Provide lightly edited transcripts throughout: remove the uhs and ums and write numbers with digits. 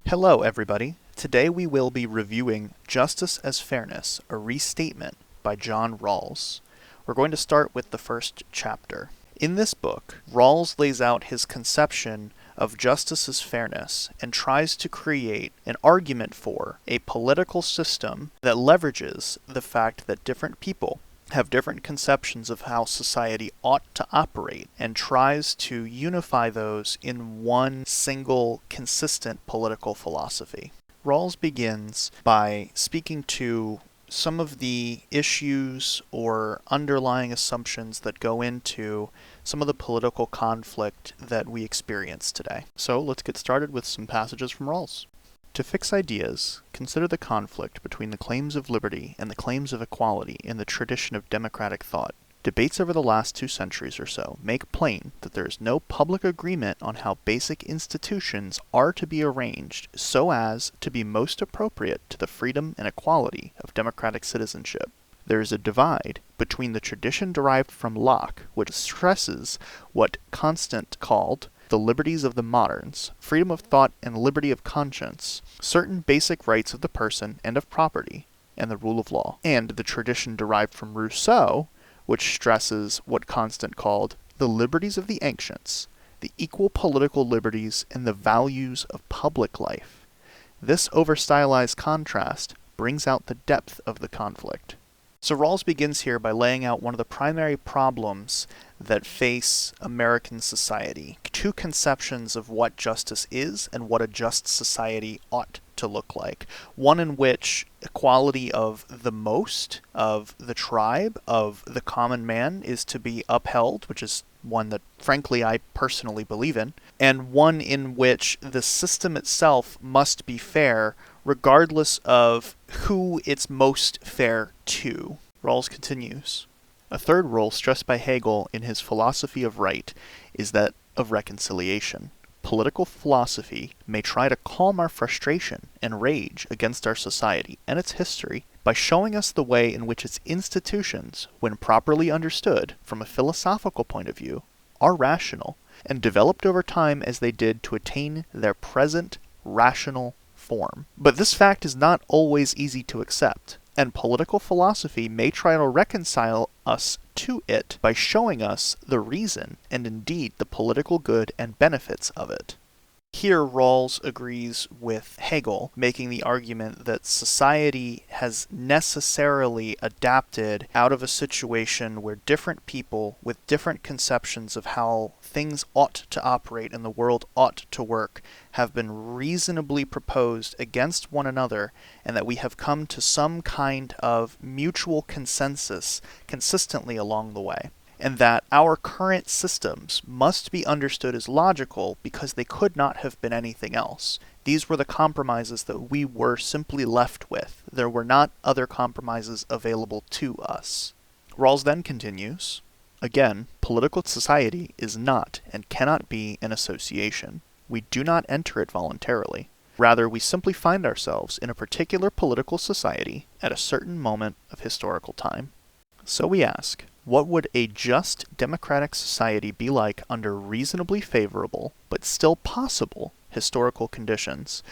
Hello, everybody. Today we will be reviewing Justice as Fairness, a Restatement by John Rawls. We're going to start with the first chapter. In this book, Rawls lays out his conception of justice as fairness and tries to create an argument for a political system that leverages the fact that different people have different conceptions of how society ought to operate and tries to unify those in one single, consistent political philosophy. Rawls begins by speaking to some of the issues or underlying assumptions that go into some of the political conflict that we experience today. So let's get started with some passages from Rawls. To fix ideas, consider the conflict between the claims of liberty and the claims of equality in the tradition of democratic thought. Debates over the last 2 centuries or so make plain that there is no public agreement on how basic institutions are to be arranged so as to be most appropriate to the freedom and equality of democratic citizenship. There is a divide between the tradition derived from Locke, which stresses what Constant called the liberties of the moderns, freedom of thought and liberty of conscience, certain basic rights of the person and of property, and the rule of law, and the tradition derived from Rousseau, which stresses what Constant called the liberties of the ancients, the equal political liberties and the values of public life. This over-stylized contrast brings out the depth of the conflict. So Rawls begins here by laying out one of the primary problems that face American society. 2 conceptions of what justice is and what a just society ought to look like. One in which equality of the most, of the tribe, of the common man is to be upheld, which is one that frankly I personally believe in, and one in which the system itself must be fair regardless of who it's most fair to. Rawls continues. A third role stressed by Hegel in his philosophy of right is that of reconciliation. Political philosophy may try to calm our frustration and rage against our society and its history by showing us the way in which its institutions, when properly understood from a philosophical point of view, are rational and developed over time as they did to attain their present rational form. But this fact is not always easy to accept, and political philosophy may try to reconcile us to it by showing us the reason and indeed the political good and benefits of it. Here Rawls agrees with Hegel, making the argument that society has necessarily adapted out of a situation where different people with different conceptions of how things ought to operate and the world ought to work have been reasonably proposed against one another, and that we have come to some kind of mutual consensus consistently along the way. And that our current systems must be understood as logical because they could not have been anything else. These were the compromises that we were simply left with. There were not other compromises available to us. Rawls then continues, again, political society is not and cannot be an association. We do not enter it voluntarily. Rather, we simply find ourselves in a particular political society at a certain moment of historical time. So we ask, what would a just democratic society be like under reasonably favorable, but still possible, historical conditions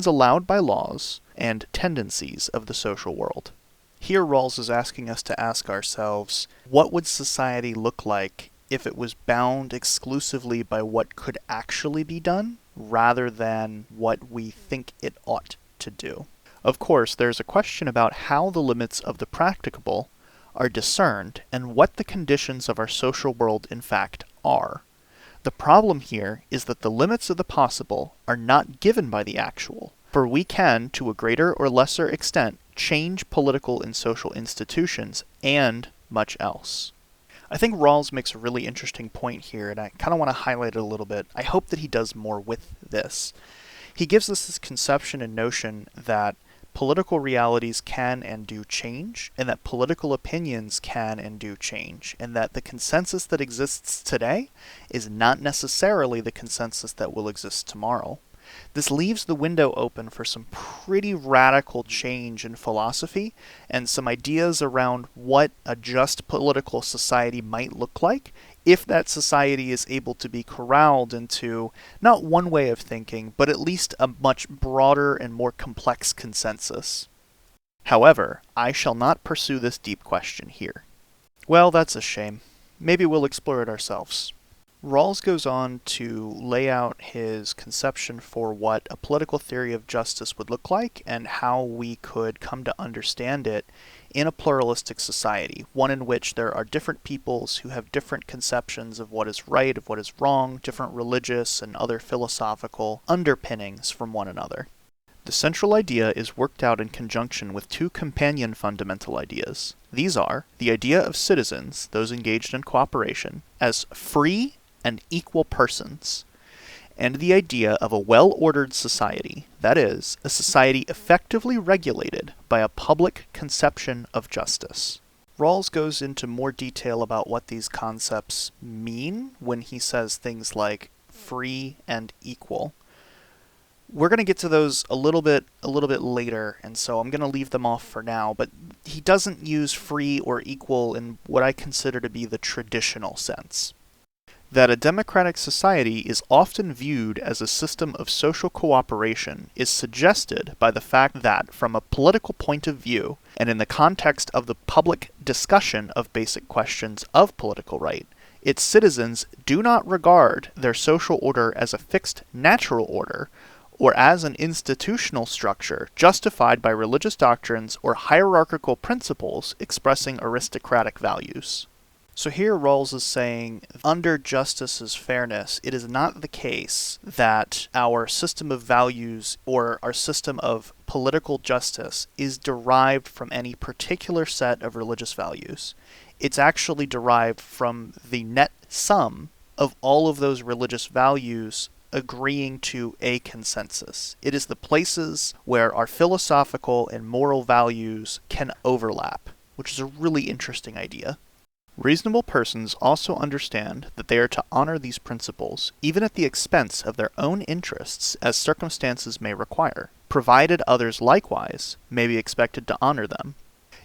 allowed by laws and tendencies of the social world? Here Rawls is asking us to ask ourselves, what would society look like if it was bound exclusively by what could actually be done, rather than what we think it ought to do? Of course, there's a question about how the limits of the practicable are discerned and what the conditions of our social world in fact are. The problem here is that the limits of the possible are not given by the actual, for we can, to a greater or lesser extent, change political and social institutions and much else. I think Rawls makes a really interesting point here, and I kind of want to highlight it a little bit. I hope that he does more with this. He gives us this conception and notion that political realities can and do change, and that political opinions can and do change, and that the consensus that exists today is not necessarily the consensus that will exist tomorrow. This leaves the window open for some pretty radical change in philosophy and some ideas around what a just political society might look like if that society is able to be corralled into not one way of thinking, but at least a much broader and more complex consensus. However, I shall not pursue this deep question here. Well, that's a shame. Maybe we'll explore it ourselves. Rawls goes on to lay out his conception for what a political theory of justice would look like and how we could come to understand it in a pluralistic society, one in which there are different peoples who have different conceptions of what is right, of what is wrong, different religious and other philosophical underpinnings from one another. The central idea is worked out in conjunction with two companion fundamental ideas. These are the idea of citizens, those engaged in cooperation, as free and equal persons, and the idea of a well-ordered society, that is, a society effectively regulated by a public conception of justice. Rawls goes into more detail about what these concepts mean when he says things like free and equal. We're going to get to those a little bit later, and so I'm going to leave them off for now, but he doesn't use free or equal in what I consider to be the traditional sense. That a democratic society is often viewed as a system of social cooperation is suggested by the fact that, from a political point of view, and in the context of the public discussion of basic questions of political right, its citizens do not regard their social order as a fixed natural order, or as an institutional structure justified by religious doctrines or hierarchical principles expressing aristocratic values. So here Rawls is saying, under justice as fairness, it is not the case that our system of values or our system of political justice is derived from any particular set of religious values. It's actually derived from the net sum of all of those religious values agreeing to a consensus. It is the places where our philosophical and moral values can overlap, which is a really interesting idea. Reasonable persons also understand that they are to honor these principles, even at the expense of their own interests as circumstances may require, provided others likewise may be expected to honor them.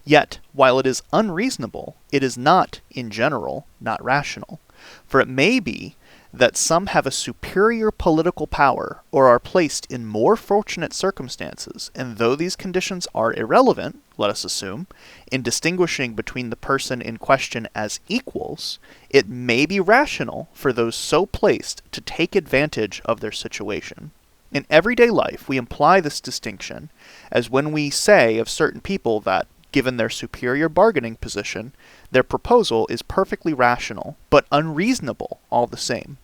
Yet, while it is unreasonable, it is not, in general, not rational, for it may be that some have a superior political power or are placed in more fortunate circumstances, and though these conditions are irrelevant, let us assume, in distinguishing between the person in question as equals, it may be rational for those so placed to take advantage of their situation. In everyday life, we imply this distinction, as when we say of certain people that, given their superior bargaining position, their proposal is perfectly rational, but unreasonable all the same.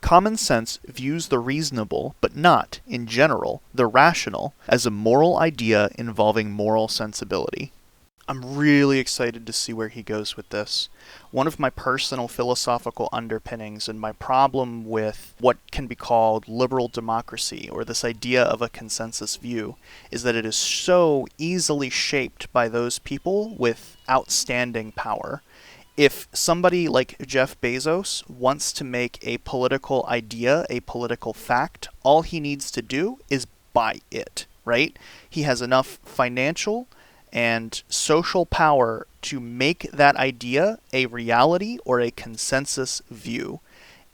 Common sense views the reasonable, but not, in general, the rational, as a moral idea involving moral sensibility. I'm really excited to see where he goes with this. One of my personal philosophical underpinnings and my problem with what can be called liberal democracy, or this idea of a consensus view, is that it is so easily shaped by those people with outstanding power. If somebody like Jeff Bezos wants to make a political idea a political fact, all he needs to do is buy it, right? He has enough financial and social power to make that idea a reality or a consensus view.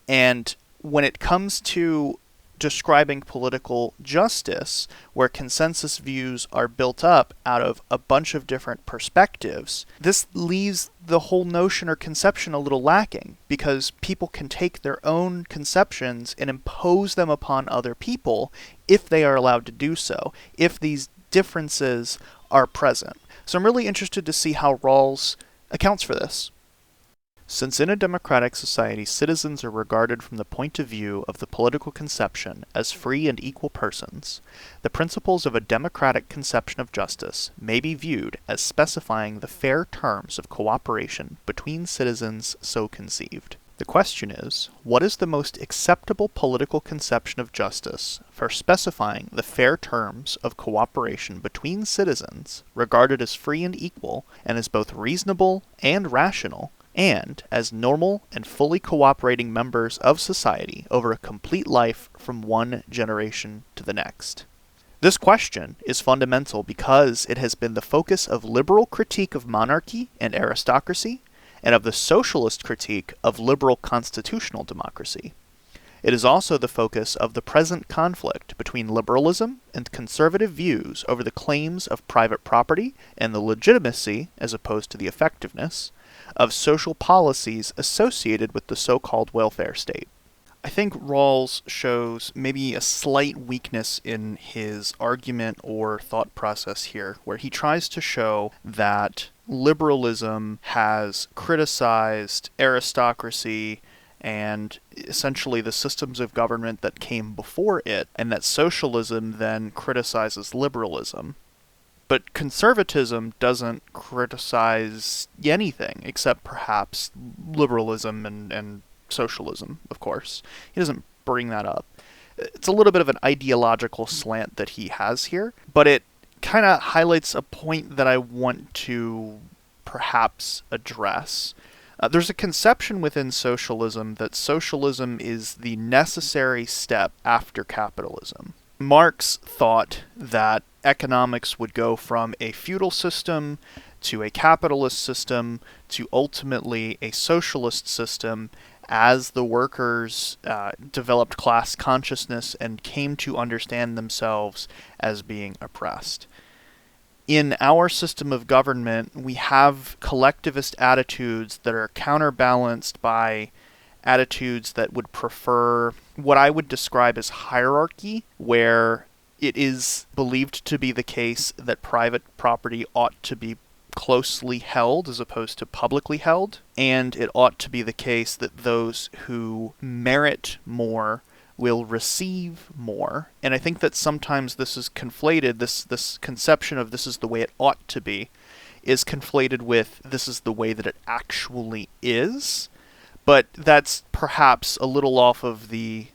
And when it comes to describing political justice, where consensus views are built up out of a bunch of different perspectives, this leaves the whole notion or conception a little lacking, because people can take their own conceptions and impose them upon other people if they are allowed to do so, if these differences are present. So I'm really interested to see how Rawls accounts for this. Since in a democratic society citizens are regarded from the point of view of the political conception as free and equal persons, the principles of a democratic conception of justice may be viewed as specifying the fair terms of cooperation between citizens so conceived. The question is, what is the most acceptable political conception of justice for specifying the fair terms of cooperation between citizens regarded as free and equal, and as both reasonable and rational, and as normal and fully cooperating members of society over a complete life from one generation to the next? This question is fundamental because it has been the focus of liberal critique of monarchy and aristocracy, and of the socialist critique of liberal constitutional democracy. It is also the focus of the present conflict between liberalism and conservative views over the claims of private property and the legitimacy, as opposed to the effectiveness, of social policies associated with the so-called welfare state. I think Rawls shows maybe a slight weakness in his argument or thought process here, where he tries to show that liberalism has criticized aristocracy and essentially the systems of government that came before it, and that socialism then criticizes liberalism. But conservatism doesn't criticize anything except perhaps liberalism and socialism, of course. He doesn't bring that up. It's a little bit of an ideological slant that he has here, but it kind of highlights a point that I want to perhaps address. There's a conception within socialism that socialism is the necessary step after capitalism. Marx thought that economics would go from a feudal system to a capitalist system to ultimately a socialist system as the workers developed class consciousness and came to understand themselves as being oppressed. In our system of government, we have collectivist attitudes that are counterbalanced by attitudes that would prefer what I would describe as hierarchy, where it is believed to be the case that private property ought to be closely held as opposed to publicly held, and it ought to be the case that those who merit more will receive more. And I think that sometimes this is conflated, this conception of this is the way it ought to be, is conflated with this is the way that it actually is. But that's perhaps a little off of the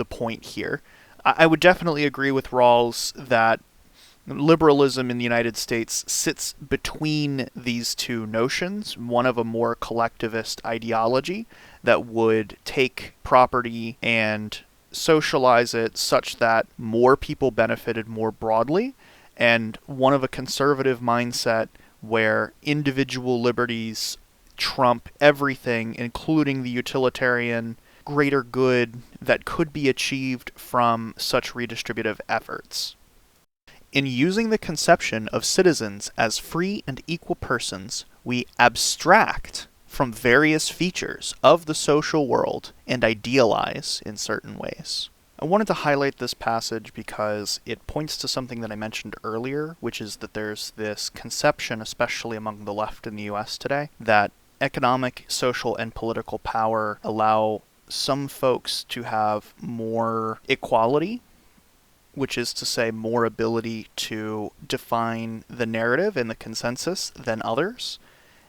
point here. I would definitely agree with Rawls that liberalism in the United States sits between these two notions, one of a more collectivist ideology that would take property and socialize it such that more people benefited more broadly, and one of a conservative mindset where individual liberties trump everything, including the utilitarian greater good that could be achieved from such redistributive efforts. In using the conception of citizens as free and equal persons, we abstract from various features of the social world and idealize in certain ways. I wanted to highlight this passage because it points to something that I mentioned earlier, which is that there's this conception, especially among the left in the US today, that economic, social, and political power allow some folks to have more equality, which is to say more ability to define the narrative and the consensus than others,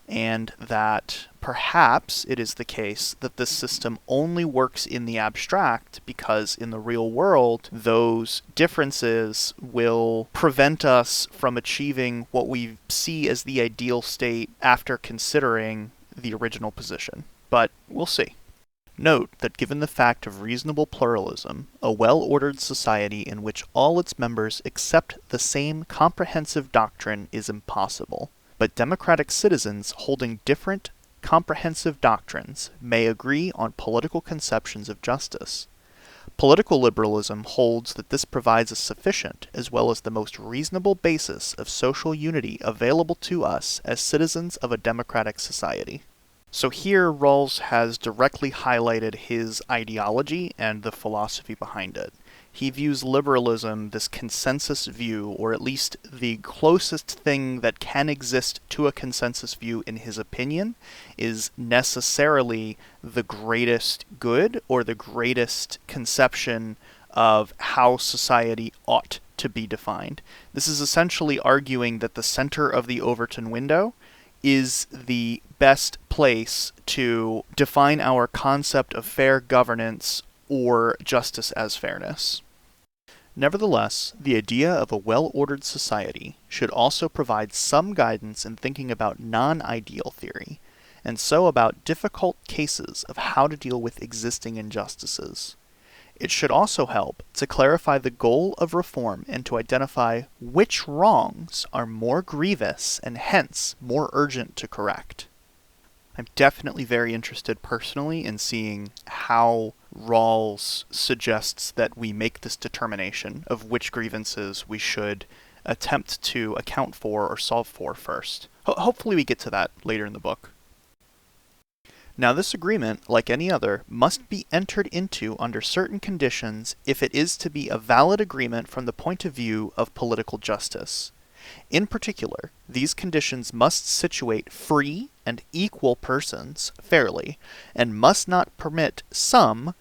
and that perhaps it is the case that this system only works in the abstract because in the real world those differences will prevent us from achieving what we see as the ideal state after considering the original position. But we'll see. Note that given the fact of reasonable pluralism, a well-ordered society in which all its members accept the same comprehensive doctrine is impossible, but democratic citizens holding different comprehensive doctrines may agree on political conceptions of justice. Political liberalism holds that this provides a sufficient as well as the most reasonable basis of social unity available to us as citizens of a democratic society. So here Rawls has directly highlighted his ideology and the philosophy behind it. He views liberalism, this consensus view, or at least the closest thing that can exist to a consensus view in his opinion, is necessarily the greatest good or the greatest conception of how society ought to be defined. This is essentially arguing that the center of the Overton window is the best place to define our concept of fair governance or justice as fairness. Nevertheless, the idea of a well-ordered society should also provide some guidance in thinking about non-ideal theory, and so about difficult cases of how to deal with existing injustices. It should also help to clarify the goal of reform and to identify which wrongs are more grievous and hence more urgent to correct. I'm definitely very interested personally in seeing how Rawls suggests that we make this determination of which grievances we should attempt to account for or solve for first. Hopefully we get to that later in the book. Now, this agreement, like any other, must be entered into under certain conditions if it is to be a valid agreement from the point of view of political justice. In particular, these conditions must situate free and equal persons fairly, and must not permit some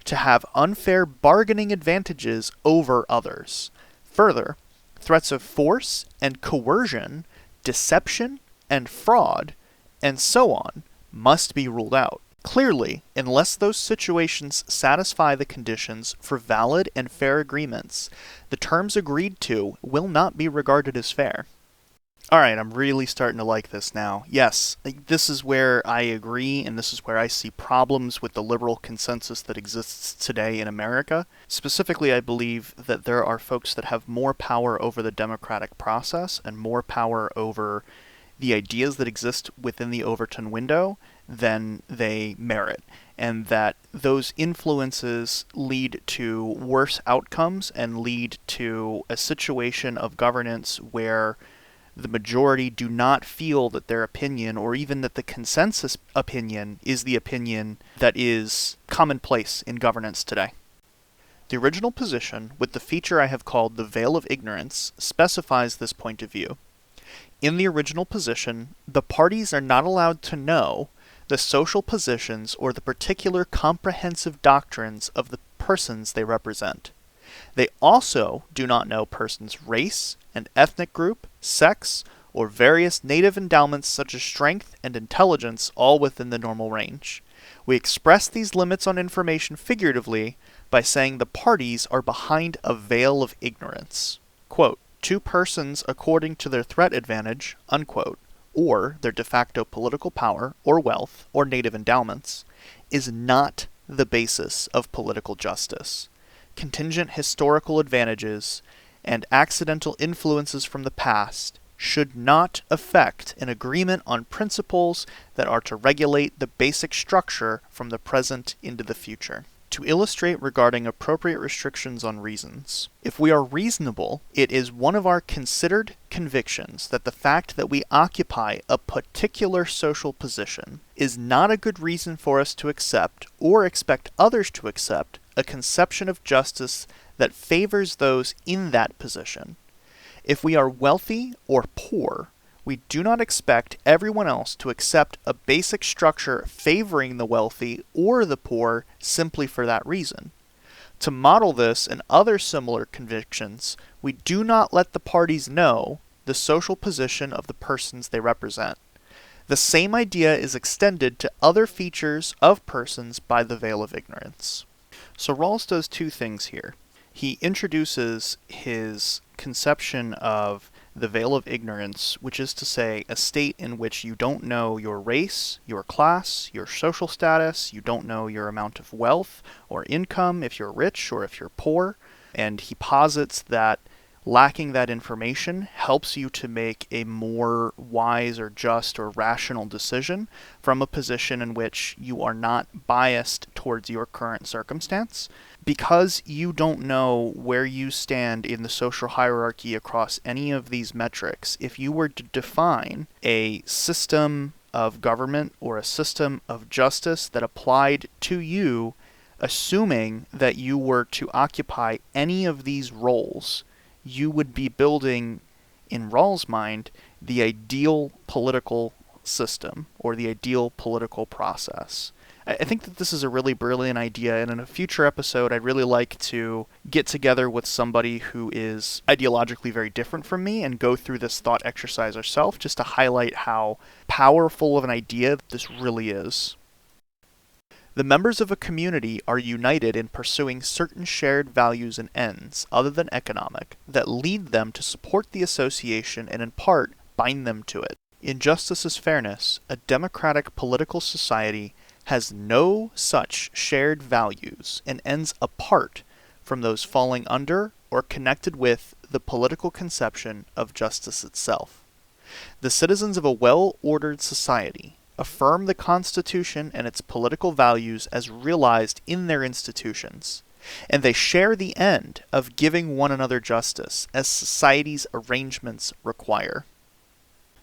to have unfair bargaining advantages over others. Further, threats of force and coercion, deception and fraud, and so on, must be ruled out. Clearly, unless those situations satisfy the conditions for valid and fair agreements, the terms agreed to will not be regarded as fair. Alright, I'm really starting to like this now. Yes, this is where I agree, and this is where I see problems with the liberal consensus that exists today in America. Specifically, I believe that there are folks that have more power over the democratic process and more power over the ideas that exist within the Overton window than they merit, and that those influences lead to worse outcomes and lead to a situation of governance where the majority do not feel that their opinion, or even that the consensus opinion, is the opinion that is commonplace in governance today. The original position, with the feature I have called the veil of ignorance, specifies this point of view. In the original position, the parties are not allowed to know the social positions or the particular comprehensive doctrines of the persons they represent. They also do not know persons' race and ethnic group, sex, or various native endowments such as strength and intelligence, all within the normal range. We express these limits on information figuratively by saying the parties are behind a veil of ignorance. Quote, two persons according to their threat advantage, unquote, or their de facto political power, or wealth, or native endowments, is not the basis of political justice. Contingent historical advantages and accidental influences from the past should not affect an agreement on principles that are to regulate the basic structure from the present into the future. To illustrate regarding appropriate restrictions on reasons. If we are reasonable, it is one of our considered convictions that the fact that we occupy a particular social position is not a good reason for us to accept, or expect others to accept, a conception of justice that favors those in that position. If we are wealthy or poor, we do not expect everyone else to accept a basic structure favoring the wealthy or the poor simply for that reason. To model this and other similar convictions, we do not let the parties know the social position of the persons they represent. The same idea is extended to other features of persons by the veil of ignorance. So Rawls does two things here. He introduces his conception of the veil of ignorance, which is to say a state in which you don't know your race, your class, your social status, you don't know your amount of wealth or income, if you're rich or if you're poor, and he posits that lacking that information helps you to make a more wise or just or rational decision from a position in which you are not biased towards your current circumstance. Because you don't know where you stand in the social hierarchy across any of these metrics, if you were to define a system of government or a system of justice that applied to you, assuming that you were to occupy any of these roles, you would be building, in Rawls' mind, the ideal political system or the ideal political process. I think that this is a really brilliant idea, and in a future episode, I'd really like to get together with somebody who is ideologically very different from me and go through this thought exercise ourselves, just to highlight how powerful of an idea this really is. The members of a community are united in pursuing certain shared values and ends, other than economic, that lead them to support the association and in part bind them to it. In justice as fairness, a democratic political society has no such shared values and ends apart from those falling under or connected with the political conception of justice itself. The citizens of a well-ordered society, affirm the Constitution and its political values as realized in their institutions, and they share the end of giving one another justice as society's arrangements require.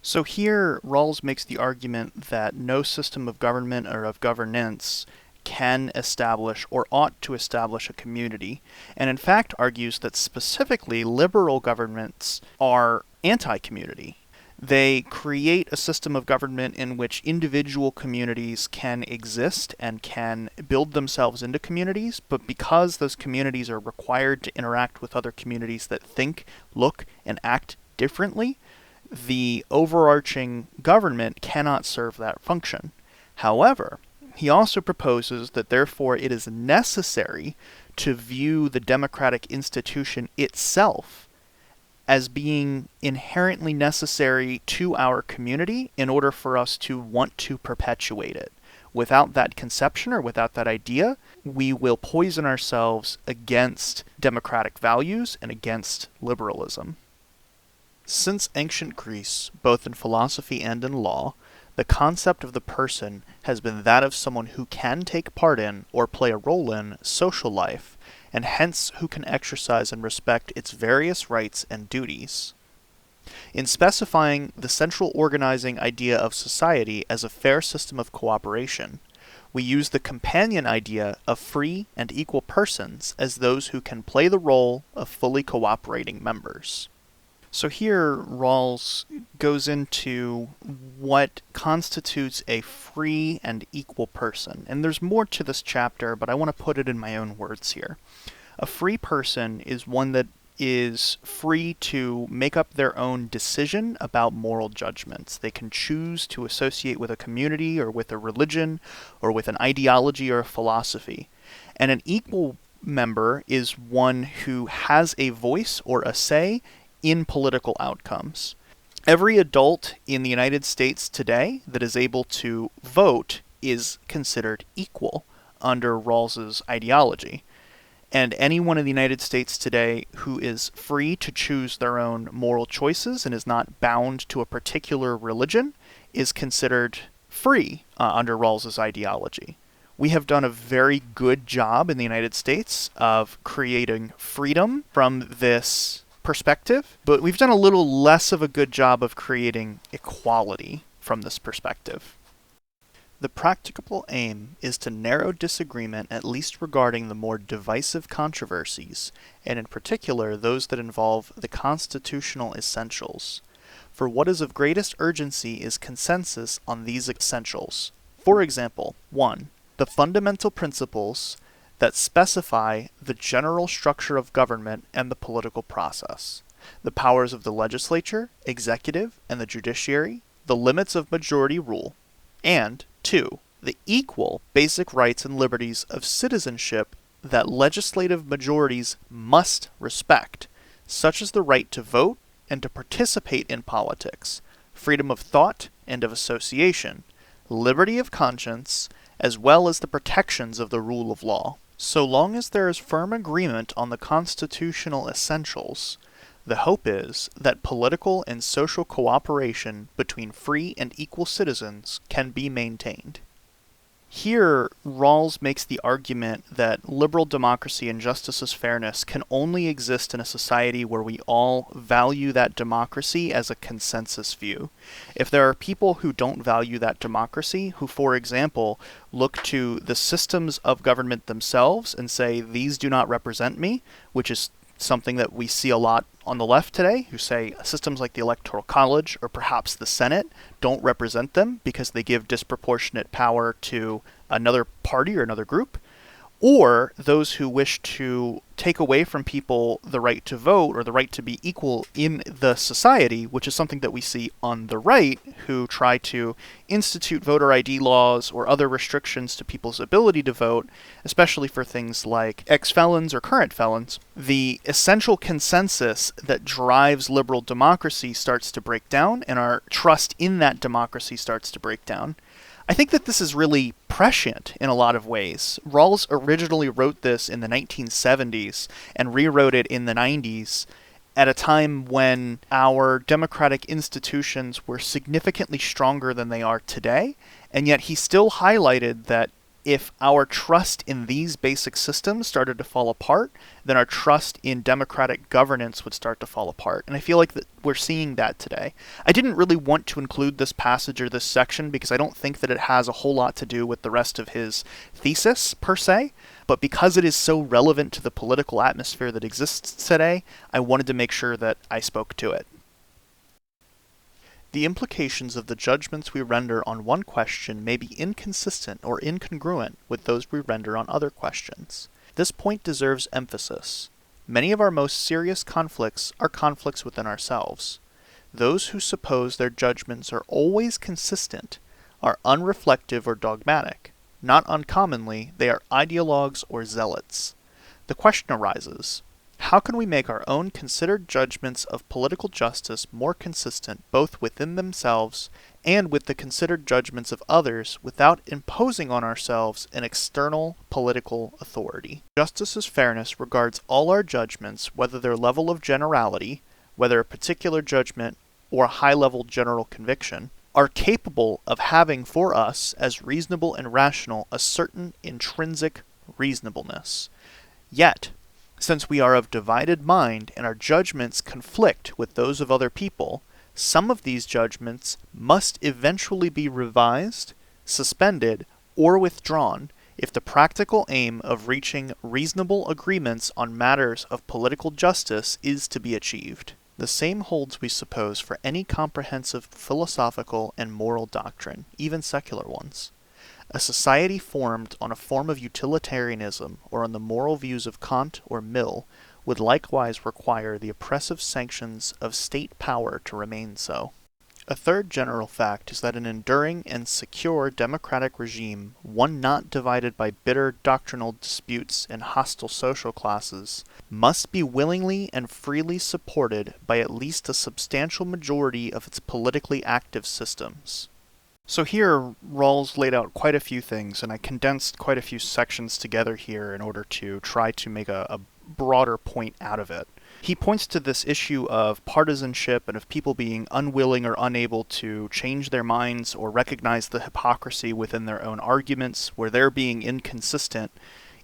So here, Rawls makes the argument that no system of government or of governance can establish or ought to establish a community, and in fact argues that specifically liberal governments are anti-community. They create a system of government in which individual communities can exist and can build themselves into communities, but because those communities are required to interact with other communities that think, look, and act differently, the overarching government cannot serve that function. However, he also proposes that therefore it is necessary to view the democratic institution itself as being inherently necessary to our community in order for us to want to perpetuate it. Without that conception or without that idea, we will poison ourselves against democratic values and against liberalism. Since ancient Greece, both in philosophy and in law, the concept of the person has been that of someone who can take part in or play a role in social life, and hence who can exercise and respect its various rights and duties. In specifying the central organizing idea of society as a fair system of cooperation, we use the companion idea of free and equal persons as those who can play the role of fully cooperating members. So here, Rawls goes into what constitutes a free and equal person. And there's more to this chapter, but I want to put it in my own words here. A free person is one that is free to make up their own decision about moral judgments. They can choose to associate with a community or with a religion or with an ideology or a philosophy. And an equal member is one who has a voice or a say in political outcomes. Every adult in the United States today that is able to vote is considered equal under Rawls's ideology. And anyone in the United States today who is free to choose their own moral choices and is not bound to a particular religion is considered free under Rawls's ideology. We have done a very good job in the United States of creating freedom from this perspective, but we've done a little less of a good job of creating equality from this perspective. The practicable aim is to narrow disagreement at least regarding the more divisive controversies, and in particular those that involve the constitutional essentials. For what is of greatest urgency is consensus on these essentials. For example, 1. The fundamental principles that specify the general structure of government and the political process, the powers of the legislature, executive, and the judiciary, the limits of majority rule, and 2. The equal basic rights and liberties of citizenship that legislative majorities must respect, such as the right to vote and to participate in politics, freedom of thought and of association, liberty of conscience, as well as the protections of the rule of law. So long as there is firm agreement on the constitutional essentials, the hope is that political and social cooperation between free and equal citizens can be maintained. Here, Rawls makes the argument that liberal democracy and justice as fairness can only exist in a society where we all value that democracy as a consensus view. If there are people who don't value that democracy, who, for example, look to the systems of government themselves and say, these do not represent me, which is something that we see a lot on the left today, who say systems like the Electoral College or perhaps the Senate don't represent them because they give disproportionate power to another party or another group, or those who wish to take away from people the right to vote or the right to be equal in the society, which is something that we see on the right, who try to institute voter ID laws or other restrictions to people's ability to vote, especially for things like ex-felons or current felons. The essential consensus that drives liberal democracy starts to break down, and our trust in that democracy starts to break down. I think that this is really prescient in a lot of ways. Rawls originally wrote this in the 1970s and rewrote it in the 90s at a time when our democratic institutions were significantly stronger than they are today, and yet he still highlighted that if our trust in these basic systems started to fall apart, then our trust in democratic governance would start to fall apart. And I feel like that we're seeing that today. I didn't really want to include this passage or this section because I don't think that it has a whole lot to do with the rest of his thesis, per se. But because it is so relevant to the political atmosphere that exists today, I wanted to make sure that I spoke to it. The implications of the judgments we render on one question may be inconsistent or incongruent with those we render on other questions. This point deserves emphasis. Many of our most serious conflicts are conflicts within ourselves. Those who suppose their judgments are always consistent are unreflective or dogmatic. Not uncommonly, they are ideologues or zealots. The question arises, how can we make our own considered judgments of political justice more consistent both within themselves and with the considered judgments of others without imposing on ourselves an external political authority? Justice as fairness regards all our judgments, whether their level of generality, whether a particular judgment or a high-level general conviction, are capable of having for us as reasonable and rational a certain intrinsic reasonableness. Yet, since we are of divided mind and our judgments conflict with those of other people, some of these judgments must eventually be revised, suspended, or withdrawn if the practical aim of reaching reasonable agreements on matters of political justice is to be achieved. The same holds, we suppose, for any comprehensive philosophical and moral doctrine, even secular ones. A society formed on a form of utilitarianism or on the moral views of Kant or Mill would likewise require the oppressive sanctions of state power to remain so. A third general fact is that an enduring and secure democratic regime, one not divided by bitter doctrinal disputes and hostile social classes, must be willingly and freely supported by at least a substantial majority of its politically active systems. So here, Rawls laid out quite a few things, and I condensed quite a few sections together here in order to try to make a broader point out of it. He points to this issue of partisanship and of people being unwilling or unable to change their minds or recognize the hypocrisy within their own arguments, where they're being inconsistent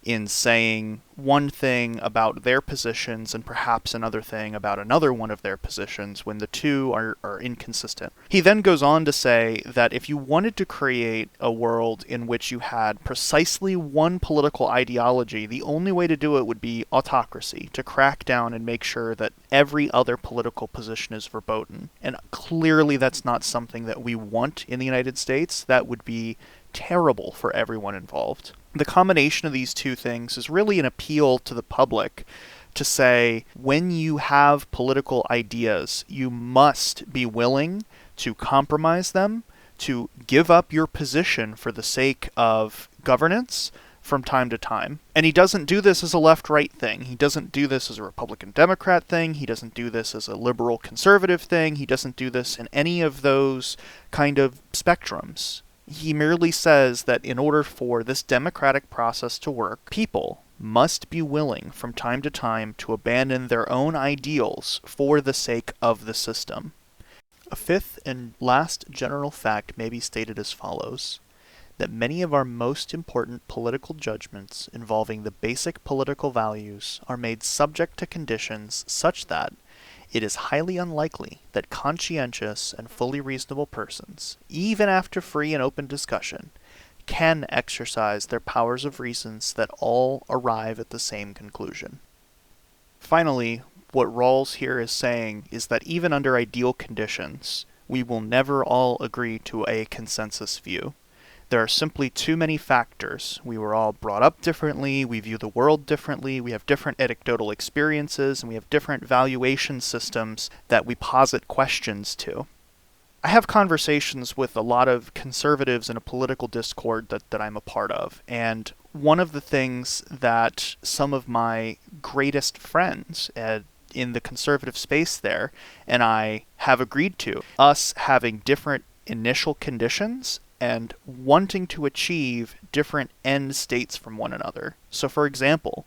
in saying one thing about their positions and perhaps another thing about another one of their positions when the two are inconsistent. He then goes on to say that if you wanted to create a world in which you had precisely one political ideology, the only way to do it would be autocracy, to crack down and make sure that every other political position is verboten. And clearly that's not something that we want in the United States. That would be terrible for everyone involved. The combination of these two things is really an appeal to the public to say, when you have political ideas, you must be willing to compromise them, to give up your position for the sake of governance from time to time. And he doesn't do this as a left-right thing. He doesn't do this as a Republican-Democrat thing. He doesn't do this as a liberal-conservative thing. He doesn't do this in any of those kind of spectrums. He merely says that in order for this democratic process to work, people must be willing from time to time to abandon their own ideals for the sake of the system. A fifth and last general fact may be stated as follows: that many of our most important political judgments involving the basic political values are made subject to conditions such that it is highly unlikely that conscientious and fully reasonable persons, even after free and open discussion, can exercise their powers of reason so that all arrive at the same conclusion. Finally, what Rawls here is saying is that even under ideal conditions, we will never all agree to a consensus view. There are simply too many factors. We were all brought up differently, we view the world differently, we have different anecdotal experiences, and we have different valuation systems that we posit questions to. I have conversations with a lot of conservatives in a political discord that I'm a part of, and one of the things that some of my greatest friends in the conservative space there and I have agreed to, us having different initial conditions and wanting to achieve different end states from one another. So for example,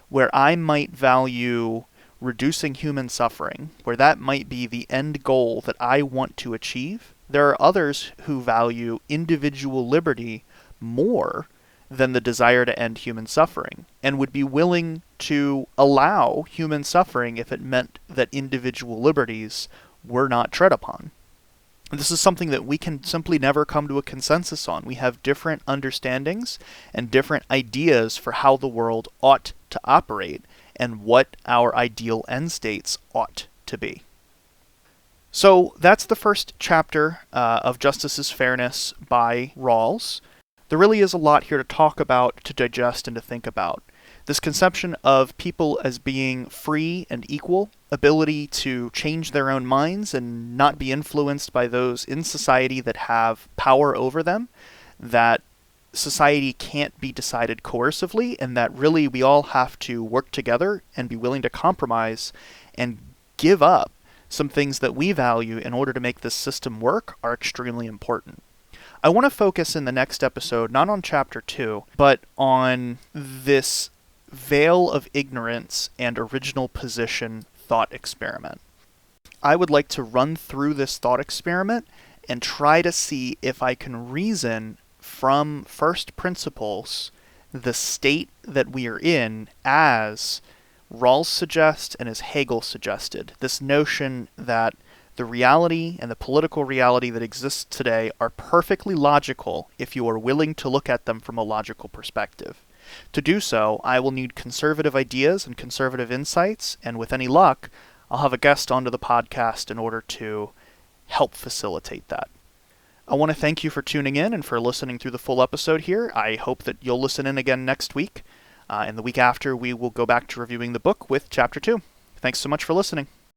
where I might value reducing human suffering, where that might be the end goal that I want to achieve, there are others who value individual liberty more than the desire to end human suffering, and would be willing to allow human suffering if it meant that individual liberties were not tread upon. This is something that we can simply never come to a consensus on. We have different understandings and different ideas for how the world ought to operate and what our ideal end states ought to be. So that's the first chapter of Justice is Fairness by Rawls. There really is a lot here to talk about, to digest, and to think about. This conception of people as being free and equal, ability to change their own minds and not be influenced by those in society that have power over them, that society can't be decided coercively, and that really we all have to work together and be willing to compromise and give up some things that we value in order to make this system work are extremely important. I want to focus in the next episode not on Chapter 2, but on this veil of ignorance and original position thought experiment. I would like to run through this thought experiment and try to see if I can reason from first principles the state that we are in as Rawls suggests and as Hegel suggested. This notion that the reality and the political reality that exists today are perfectly logical if you are willing to look at them from a logical perspective. To do so, I will need conservative ideas and conservative insights, and with any luck, I'll have a guest onto the podcast in order to help facilitate that. I want to thank you for tuning in and for listening through the full episode here. I hope that you'll listen in again next week, and the week after we will go back to reviewing the book with Chapter 2. Thanks so much for listening.